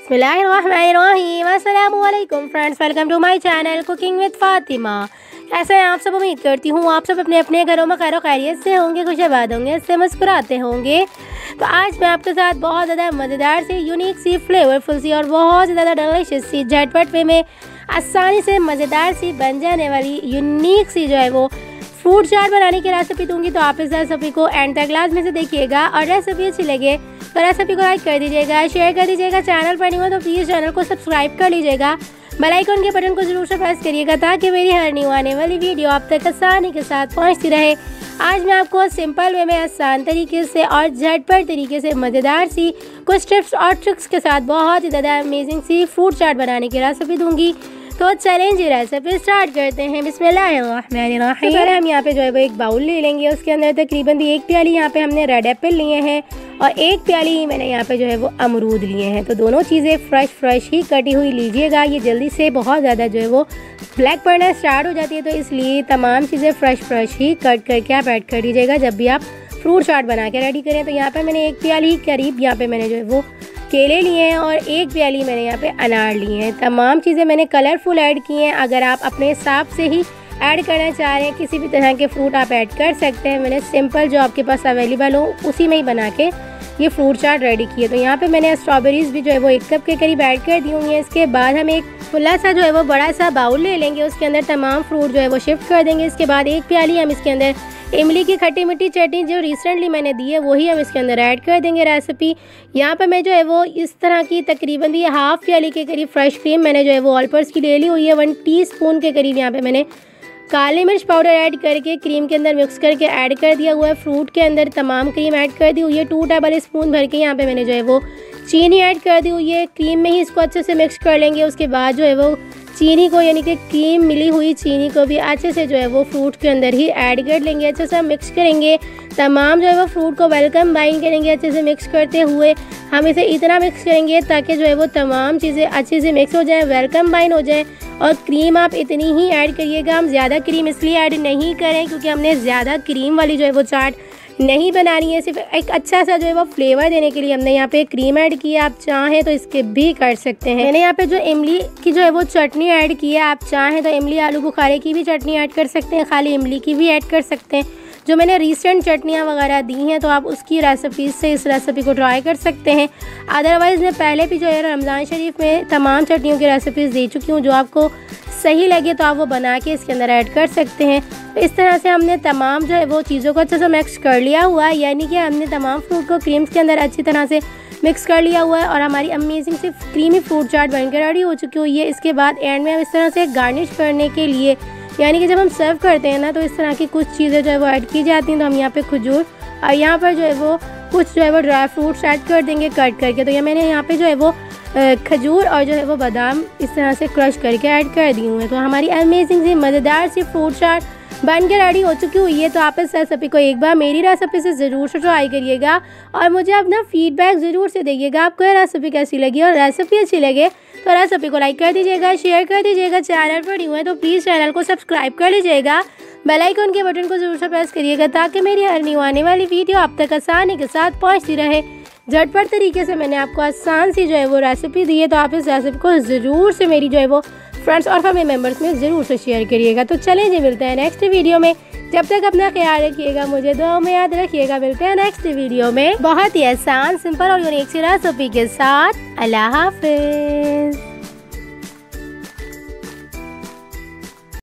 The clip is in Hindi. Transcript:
बिस्मिल्लाहिर्रहमानिर्रहीम। अस्सलामु अलैकुम friends, welcome to my channel cooking with Fatima. ऐसे हैं आप सब। उम्मीद करती हूँ आप सब अपने अपने घरों में खैर खैरियत से होंगे, खुशआबाद होंगे, इससे मुस्कुराते होंगे। तो आज मैं आपके साथ बहुत ज़्यादा मज़ेदार सी, यूनिक सी, फ्लेवरफुल सी और बहुत ज़्यादा डिलीशियस सी, झटपट वे में आसानी से मज़ेदार सी बन जाने वाली यूनिक सी जो है वो फ्रूट चाट बनाने की रेसिपी दूंगी। तो आप इस रेसिपी को एंड तक लास्ट में से देखिएगा और रेसिपी अच्छी लगे तो रेसिपी को लाइक कर दीजिएगा, शेयर कर दीजिएगा। चैनल पर नहीं हो तो प्लीज़ चैनल को सब्सक्राइब कर लीजिएगा। बेल आइकन के बटन को जरूर से प्रेस करिएगा ताकि मेरी हर न्यू आने वाली वीडियो आप तक आसानी के साथ पहुंचती रहे। आज मैं आपको सिंपल वे में आसान तरीके से और झटपट तरीके से मज़ेदार सी कुछ टिप्स और ट्रिक्स के साथ बहुत ही ज़्यादा अमेजिंग सी फ्रूट चाट बनाने की रेसिपी दूंगी। तो चलें जी रेसिपी स्टार्ट करते हैं। बिस्मिल्लाहिर्रहमानिर्रहीम। पहले हम यहाँ पे जो है वो एक बाउल ले लेंगे। उसके अंदर तकरीबन 1 प्याली यहाँ पे हमने रेड एप्पल लिए हैं और 1 प्याली मैंने यहाँ पे जो है वो अमरूद लिए हैं। तो दोनों चीज़ें फ्रेश ही कटी हुई लीजिएगा। ये जल्दी से बहुत ज़्यादा जो है वो ब्लैक पड़ना स्टार्ट हो जाती है, तो इसलिए तमाम चीज़ें फ्रेश ही कट करके आप ऐड कर दीजिएगा जब भी आप फ्रूट चाट बना के रेडी करें। तो यहाँ पर मैंने 1 प्याली करीब यहाँ पर मैंने जो है वो केले लिए हैं और 1 प्याली मैंने यहाँ पे अनार लिए हैं। तमाम चीज़ें मैंने कलरफुल ऐड की हैं। अगर आप अपने हिसाब से ही ऐड करना चाह रहे हैं, किसी भी तरह के फ्रूट आप ऐड कर सकते हैं। मैंने सिंपल जो आपके पास अवेलेबल हो उसी में ही बना के ये फ्रूट चाट रेडी की है। तो यहाँ पे मैंने स्ट्रॉबेरीज़ भी जो है वो 1 कप के करीब ऐड कर दी हुई हैं। इसके बाद हम एक खुला सा जो है वो बड़ा सा बाउल ले लेंगे। उसके अंदर तमाम फ्रूट जो है वो शिफ्ट कर देंगे। इसके बाद 1 प्याली हम इसके अंदर इमली की खट्टी मीठी चटनी जो रिसेंटली मैंने दी है वही हम इसके अंदर ऐड कर देंगे रेसिपी। यहाँ पर मैं जो है वो इस तरह की तकरीबन भी 1/2 प्याली के करीब फ्रेश क्रीम मैंने जो है वो ऑल पर्स की ले ली हुई है। 1 टीस्पून के करीब यहाँ पे मैंने काली मिर्च पाउडर ऐड करके क्रीम के अंदर मिक्स करके ऐड कर दिया हुआ है। फ्रूट के अंदर तमाम क्रीम ऐड कर दी हुई है। 2 टेबल स्पून भर के यहाँ पे मैंने जो है वो चीनी ऐड कर दी हुई है। क्रीम में ही इसको अच्छे से मिक्स कर लेंगे। उसके बाद जो है वो चीनी को यानी कि क्रीम मिली हुई चीनी को भी अच्छे से जो है वो फ्रूट के अंदर ही ऐड कर लेंगे। अच्छे से हम मिक्स करेंगे। तमाम जो है वो फ्रूट को वेलकम बाइंड करेंगे। अच्छे से मिक्स करते हुए हम इसे इतना मिक्स करेंगे ताकि जो है वो तमाम चीज़ें अच्छे से मिक्स हो जाए, वेलकम बाइंड हो जाए। और क्रीम आप इतनी ही ऐड करिएगा। हम ज़्यादा क्रीम इसलिए ऐड नहीं करें क्योंकि हमने ज़्यादा क्रीम वाली जो है वो चाट नहीं बनानी है। सिर्फ एक अच्छा सा जो है वो फ्लेवर देने के लिए हमने यहाँ पे क्रीम ऐड की है। आप चाहें तो इसके भी कर सकते हैं। मैंने यहाँ पे जो इमली की जो है वो चटनी ऐड की है। आप चाहें तो इमली आलू बुखारे की भी चटनी ऐड कर सकते हैं, खाली इमली की भी ऐड कर सकते हैं। जो मैंने रिसेंट चटनियाँ वगैरह दी हैं तो आप उसकी रेसिपीज़ से इस रेसिपी को ट्राई कर सकते हैं। अदरवाइज़ मैं पहले भी जो है रमज़ान शरीफ में तमाम चटनियों की रेसिपीज़ दे चुकी हूँ। जो आपको सही लगे तो आप वो बना के इसके अंदर ऐड कर सकते हैं। तो इस तरह से हमने तमाम जो है वो चीज़ों को अच्छे से मिक्स कर लिया हुआ है, यानी कि हमने तमाम फ्रूट को क्रीम्स के अंदर अच्छी तरह से मिक्स कर लिया हुआ है और हमारी अमेजिंग सी क्रीमी फ्रूट चाट बनकर रेडी हो चुकी हुई है। इसके बाद एंड में हम इस तरह से गार्निश करने के लिए, यानी कि जब हम सर्व करते हैं ना, तो इस तरह की कुछ चीज़ें जो है वो ऐड की जाती हैं। तो हम यहाँ पे खजूर और यहाँ पर जो है वो कुछ जो है वो ड्राई फ्रूट्स ऐड कर देंगे कट करके। तो ये मैंने यहाँ पे जो है वो खजूर और जो है वो बादाम इस तरह से क्रश करके ऐड कर दी हुई है। तो हमारी अमेजिंग सी मज़ेदार सी फ्रूट चाट बन के रेडी हो चुकी हुई है। तो आप इस रेसिपी को एक बार मेरी रेसिपी से ज़रूर से ट्राई करिएगा और मुझे अपना फीडबैक ज़रूर से दीजिएगा आपको ये रेसिपी कैसी लगी। और रेसिपी अच्छी लगे तो रेसिपी को लाइक कर दीजिएगा, शेयर कर दीजिएगा। चैनल पर न्यू है तो प्लीज़ चैनल को सब्सक्राइब कर लीजिएगा। बेल आइकन के बटन को ज़रूर से प्रेस करिएगा ताकि मेरी हर न्यू आने वाली वीडियो आप तक आसानी के साथ पहुँचती रहे। झटपट तरीके से मैंने आपको आसान सी जो है वो रेसिपी दी है। तो आप इस रेसिपी को ज़रूर से मेरी जो है वो फ्रेंड्स और फैमिली मेम्बर्स में ज़रूर से शेयर करिएगा। तो चलें जी, मिलते हैं नेक्स्ट वीडियो में। जब तक अपना ख्याल रखिएगा, मुझे दुआ में याद रखिएगा। मिलते हैं नेक्स्ट वीडियो में बहुत ही आसान, सिंपल और यूनिक सी रेसिपी के साथ। अल्लाह हाफिज़।